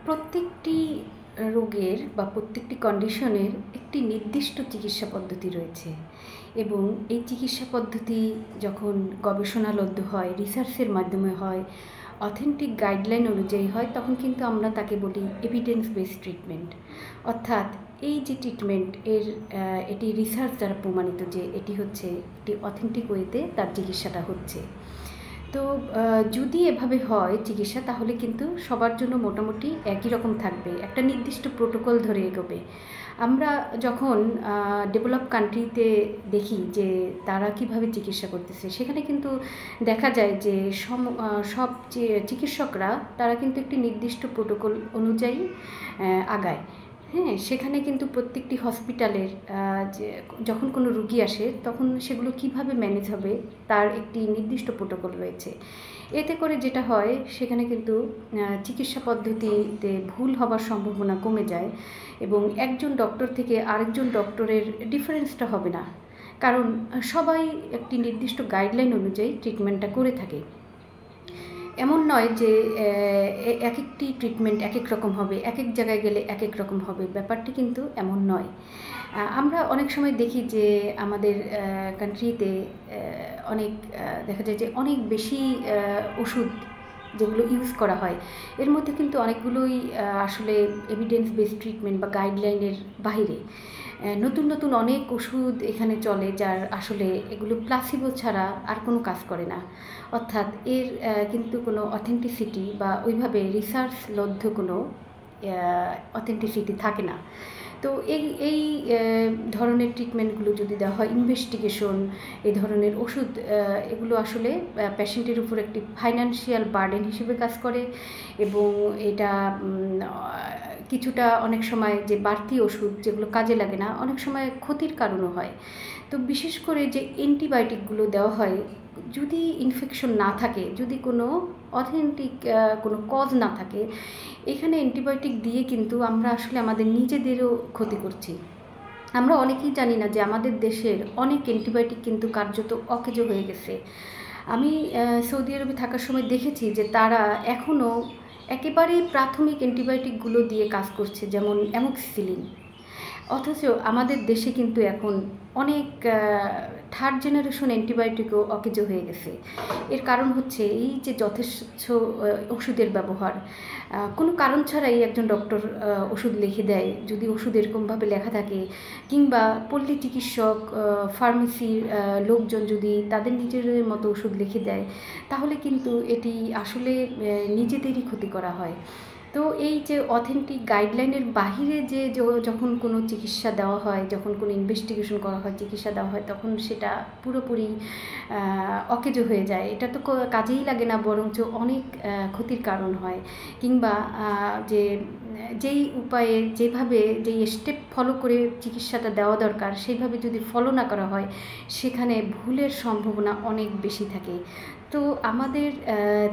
প্রত্যেকটি রোগের বা প্রত্যেকটি কন্ডিশনের একটি নির্দিষ্ট চিকিৎসা পদ্ধতি রয়েছে এবং এই চিকিৎসা পদ্ধতি যখন গবেষণালব্ধ হয়, রিসার্চের মাধ্যমে হয়, অথেন্টিক গাইডলাইন অনুযায়ী হয়, তখন কিন্তু আমরা তাকে বলি এভিডেন্স বেসড ট্রিটমেন্ট। অর্থাৎ এই যে ট্রিটমেন্ট এটি রিসার্চ দ্বারা প্রমাণিত যে এটি হচ্ছে একটি অথেন্টিক ওয়েতে তার চিকিৎসাটা হচ্ছে। তো যদি এভাবে হয় চিকিৎসা, তাহলে কিন্তু সবার জন্য মোটামুটি একই রকম থাকবে, একটা নির্দিষ্ট প্রোটোকল ধরে এগোবে। আমরা যখন ডেভেলপ কান্ট্রিতে দেখি যে তারা কিভাবে চিকিৎসা করতেছে, সেখানে কিন্তু দেখা যায় যে সব চিকিৎসকরা তারা কিন্তু একটি নির্দিষ্ট প্রোটোকল অনুযায়ী আগায়। হ্যাঁ, সেখানে কিন্তু প্রত্যেকটি হসপিটালের যে যখন কোনো রুগী আসে তখন সেগুলো কিভাবে ম্যানেজ হবে তার একটি নির্দিষ্ট প্রোটোকল রয়েছে। এতে করে যেটা হয়, সেখানে কিন্তু চিকিৎসা পদ্ধতিতে ভুল হবার সম্ভাবনা কমে যায় এবং একজন ডক্টর থেকে আরেকজন ডক্টরের ডিফারেন্সটা হবে না, কারণ সবাই একটি নির্দিষ্ট গাইডলাইন অনুযায়ী ট্রিটমেন্টটা করে থাকে। এমন নয় যে এক একটি ট্রিটমেন্ট এক এক রকম হবে, এক এক জায়গায় গেলে এক এক রকম হবে, ব্যাপারটি কিন্তু এমন নয়। আমরা অনেক সময় দেখি যে আমাদের কান্ট্রিতে অনেক দেখা যায় যে অনেক বেশি ওষুধ যেগুলো ইউজ করা হয়, এর মধ্যে কিন্তু অনেকগুলোই আসলে এভিডেন্স বেসড ট্রিটমেন্ট বা গাইডলাইনের বাইরে। নতুন নতুন অনেক ওষুধ এখানে চলে, যার আসলে এগুলো প্লাসিবো ছাড়া আর কোনো কাজ করে না। অর্থাৎ এর কিন্তু কোনো অথেন্টিসিটি বা ওইভাবে রিসার্চলব্ধ কোনো অথেন্টিসিটি থাকে না। তো এই ধরনের ট্রিটমেন্টগুলো যদি দেওয়া হয়, ইনভেস্টিগেশন, এই ধরনের ওষুধ, এগুলো আসলে পেশেন্টের উপর একটি ফাইন্যান্সিয়াল বার্ডেন হিসেবে কাজ করে এবং এটা কিছুটা অনেক সময় যে বাড়তি ওষুধ যেগুলো কাজে লাগে না, অনেক সময় ক্ষতির কারণও হয়। তো বিশেষ করে যে অ্যান্টিবায়োটিকগুলো দেওয়া হয়, যদি ইনফেকশন না থাকে, যদি কোনো অথেন্টিক কোনো কজ না থাকে, এখানে অ্যান্টিবায়োটিক দিয়ে কিন্তু আমরা আসলে আমাদের নিজেদেরও ক্ষতি করছি। আমরা অনেকেই জানি না যে আমাদের দেশের অনেক অ্যান্টিবায়োটিক কিন্তু কার্যত অকেজো হয়ে গেছে। আমি সৌদি আরবে থাকার সময় দেখেছি যে তারা এখনও একেবারে প্রাথমিক অ্যান্টিবায়োটিকগুলো দিয়ে কাজ করছে, যেমন অ্যামোক্সিসিলিন। অথচ আমাদের দেশে কিন্তু এখন অনেক থার্ড জেনারেশন অ্যান্টিবায়োটিকও অকেজো হয়ে গেছে। এর কারণ হচ্ছে এই যে যথেচ্ছ ওষুধের ব্যবহার। কোনো কারণ ছাড়াই একজন ডক্টর ওষুধ লিখে দেয়, যদি ওষুধ এরকমভাবে লেখা থাকে, কিংবা পল্লী চিকিৎসক, ফার্মেসির লোকজন যদি তাদের নিজেদের মতো ওষুধ লিখে দেয়, তাহলে কিন্তু এটি আসলে নিজেদেরই ক্ষতি করা হয়। তো এই যে অথেন্টিক গাইডলাইনের বাহিরে যে যখন কোনো চিকিৎসা দেওয়া হয়, যখন কোনো ইনভেস্টিগেশন করা হয়, চিকিৎসা দেওয়া হয়, তখন সেটা পুরোপুরি অকেজো হয়ে যায়। এটা তো কাজেই লাগে না, বরঞ্চ অনেক ক্ষতির কারণ হয়। কিংবা যেই উপায়ে যেভাবে যেই স্টেপ ফলো করে চিকিৎসাটা দেওয়া দরকার, সেইভাবে যদি ফলো না করা হয়, সেখানে ভুলের সম্ভাবনা অনেক বেশি থাকে। তো আমাদের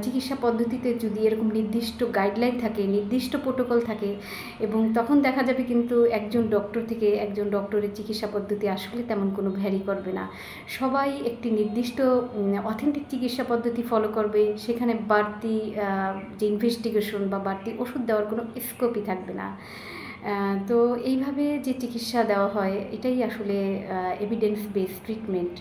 চিকিৎসা পদ্ধতিতে যদি এরকম নির্দিষ্ট গাইডলাইন থাকে, নির্দিষ্ট প্রোটোকল থাকে, এবং তখন দেখা যাবে কিন্তু একজন ডক্টর থেকে একজন ডক্টরের চিকিৎসা পদ্ধতি আসলে তেমন কোনো ভ্যারি করবে না। সবাই একটি নির্দিষ্ট অথেন্টিক চিকিৎসা পদ্ধতি ফলো করবে, সেখানে বাড়তি যে ইনভেস্টিগেশন বা বাড়তি ওষুধ দেওয়ার কোনো স্কোপই থাকবে না। তো এইভাবে যে চিকিৎসা দেওয়া হয়, এটাই আসলে এভিডেন্স বেসড ট্রিটমেন্ট।